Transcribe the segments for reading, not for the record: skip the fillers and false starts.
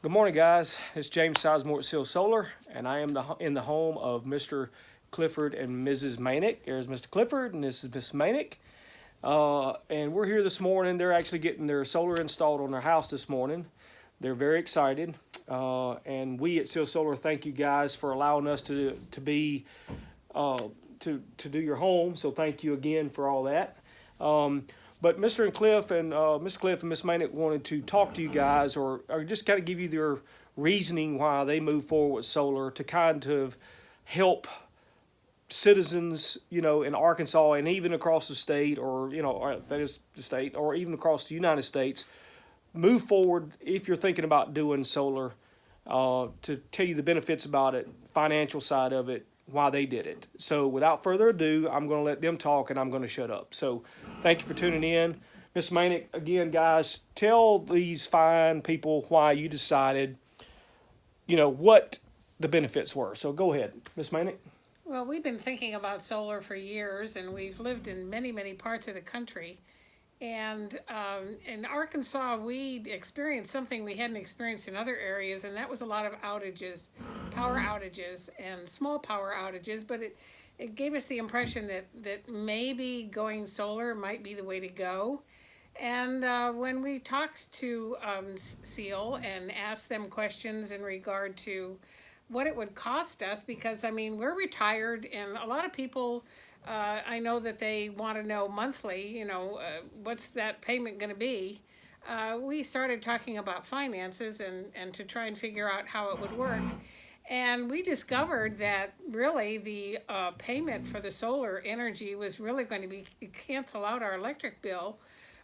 Good morning, guys. It's James Sizemore at GoSolar, and I am in the home of Mr. Clifford and Mrs. Manek. There's Mr. Clifford, and this is Miss Manek. And we're here this morning. They're actually getting their solar installed on their house this morning. They're very excited, and we at GoSolar thank you guys for allowing us to be to do your home. So thank you again for all that. But Mr. and Cliff and Miss Cliff and Miss Manek wanted to talk to you guys, or just kind of give you their reasoning why they moved forward with solar to kind of help citizens, in Arkansas and even across the state, or that is the state, or even across the United States, move forward if you're thinking about doing solar. To tell you the benefits about it, financial side of it, why they did it. So without further ado, I'm going to let them talk and I'm going to shut up. So thank you for tuning in. Miss Manek, again, guys, tell these fine people why you decided, what the benefits were. So go ahead, Miss Manek. Well, we've been thinking about solar for years, and we've lived in many, many parts of the country. And in Arkansas, we experienced something we hadn't experienced in other areas, and that was a lot of outages, power outages, and small power outages. But it gave us the impression that maybe going solar might be the way to go. And when we talked to SEAL and asked them questions in regard to what it would cost us, because, we're retired, and a lot of people... I know that they want to know monthly, what's that payment going to be. We started talking about finances and to try and figure out how it would work. And we discovered that really the payment for the solar energy was really going to be cancel out our electric bill,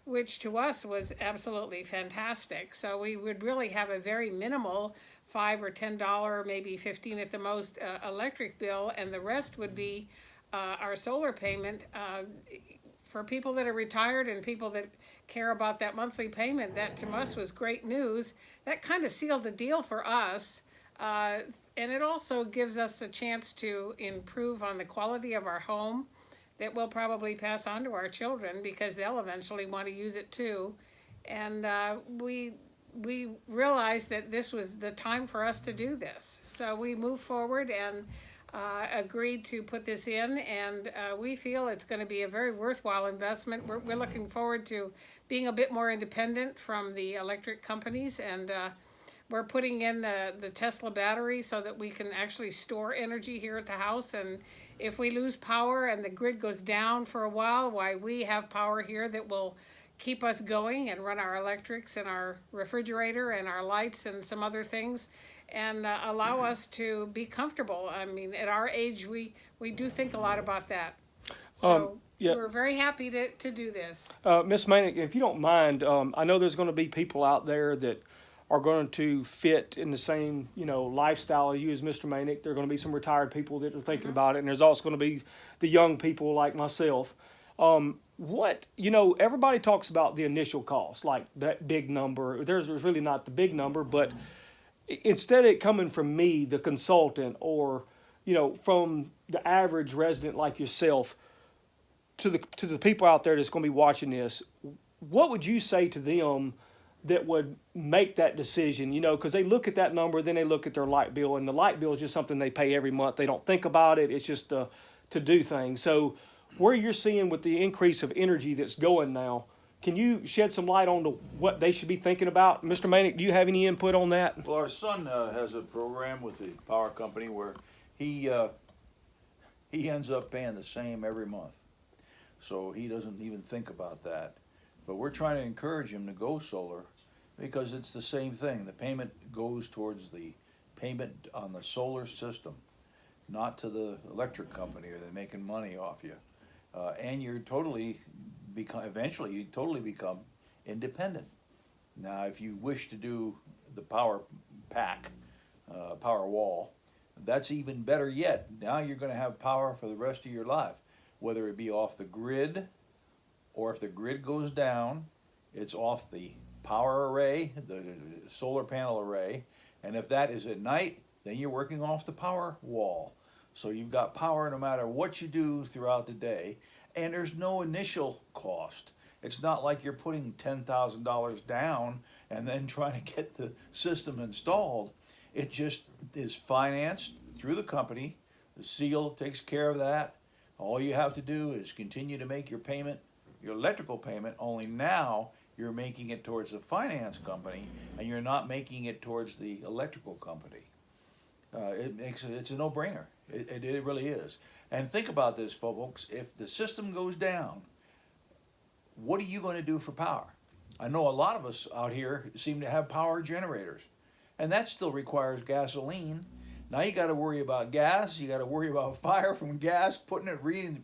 which to us was absolutely fantastic. So we would really have a very minimal $5 or $10, maybe 15 at the most, electric bill, and the rest would be our solar payment. For people that are retired and people that care about that monthly payment, that to us was great news. That kind of sealed the deal for us, and it also gives us a chance to improve on the quality of our home that we'll probably pass on to our children, because they'll eventually want to use it too. And we realized that this was the time for us to do this. So we moved forward and agreed to put this in, and we feel it's going to be a very worthwhile investment. We're looking forward to being a bit more independent from the electric companies, and we're putting in the Tesla battery so that we can actually store energy here at the house. And if we lose power and the grid goes down for a while, why, we have power here that will keep us going and run our electrics and our refrigerator and our lights and some other things, and allow us to be comfortable. At our age, we do think a lot about that. So yeah. We're very happy to do this. Miss Manek, if you don't mind, I know there's going to be people out there that are going to fit in the same, lifestyle as you as Mr. Manek. There are going to be some retired people that are thinking about it, and there's also going to be the young people like myself. Everybody talks about the initial cost, like that big number. There's really not the big number, but instead of it coming from me, the consultant, or, from the average resident like yourself, to the people out there that's going to be watching this, what would you say to them that would make that decision? Because they look at that number, then they look at their light bill, and the light bill is just something they pay every month. They don't think about it. It's just to do things. So where you're seeing with the increase of energy that's going now, can you shed some light on what they should be thinking about? Mr. Manek, do you have any input on that? Well, our son has a program with the power company where he ends up paying the same every month. So he doesn't even think about that. But we're trying to encourage him to go solar, because it's the same thing. The payment goes towards the payment on the solar system, not to the electric company, or they're making money off you. And you're eventually you totally become independent. Now, if you wish to do the power pack, Powerwall, that's even better yet. Now you're going to have power for the rest of your life, whether it be off the grid, or if the grid goes down, it's off the power array, the solar panel array, and if that is at night, then you're working off the power wall. So you've got power no matter what you do throughout the day, and there's no initial cost. It's not like you're putting $10,000 down and then trying to get the system installed. It just is financed through the company. The seal takes care of that. All you have to do is continue to make your payment, your electrical payment, only now you're making it towards the finance company and you're not making it towards the electrical company. It's a no-brainer. It really is. And think about this, folks. If the system goes down, what are you going to do for power? I know a lot of us out here seem to have power generators, and that still requires gasoline. Now you got to worry about gas. You got to worry about fire from gas, putting it,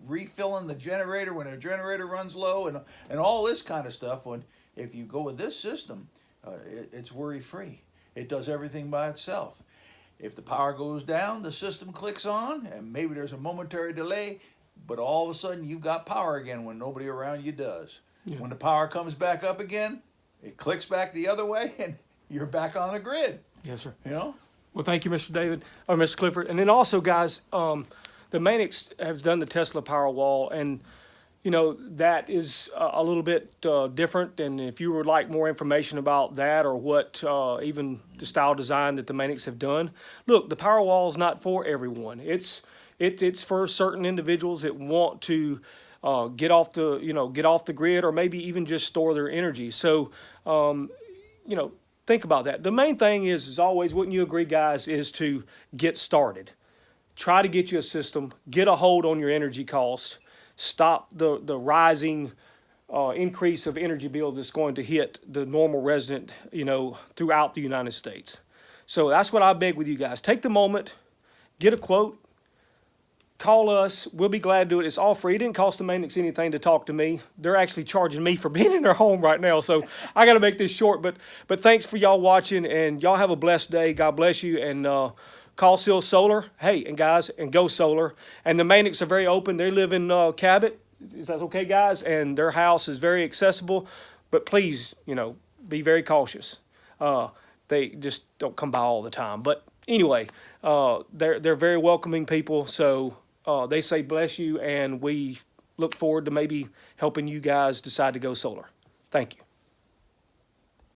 refilling the generator when a generator runs low, and all this kind of stuff. When if you go with this system, it's worry-free. It does everything by itself. If the power goes down, the system clicks on, and maybe there's a momentary delay, but all of a sudden you've got power again when nobody around you does. Yeah. When the power comes back up again, it clicks back the other way, and you're back on the grid. Yes, sir. You know? Well, thank you, Mr. David, or Mr. Clifford. And then also, guys, the Maneks have done the Tesla Powerwall, and you know, that is a little bit different. And if you would like more information about that or what even the style design that the Maneks have done, look, the Powerwall is not for everyone. It's for certain individuals that want to get off the grid, or maybe even just store their energy. So, you know, think about that. The main thing is always, wouldn't you agree, guys, is to get started. Try to get you a system, get a hold on your energy cost. Stop the rising increase of energy bill that's going to hit the normal resident, you know, throughout the United States. So that's what I beg with you guys. Take the moment, get a quote, call us. We'll be glad to do it. It's all free. It didn't cost the Maneks anything to talk to me. They're actually charging me for being in their home right now. So I got to make this short. But thanks for y'all watching, and y'all have a blessed day. God bless you. And call Seal Solar. Hey, and guys, and GoSolar. And the Maneks are very open. They live in Cabot. Is that okay, guys? And their house is very accessible. But please, you know, be very cautious. They just don't come by all the time. But anyway, they're very welcoming people. So they say bless you, and we look forward to maybe helping you guys decide to go solar. Thank you.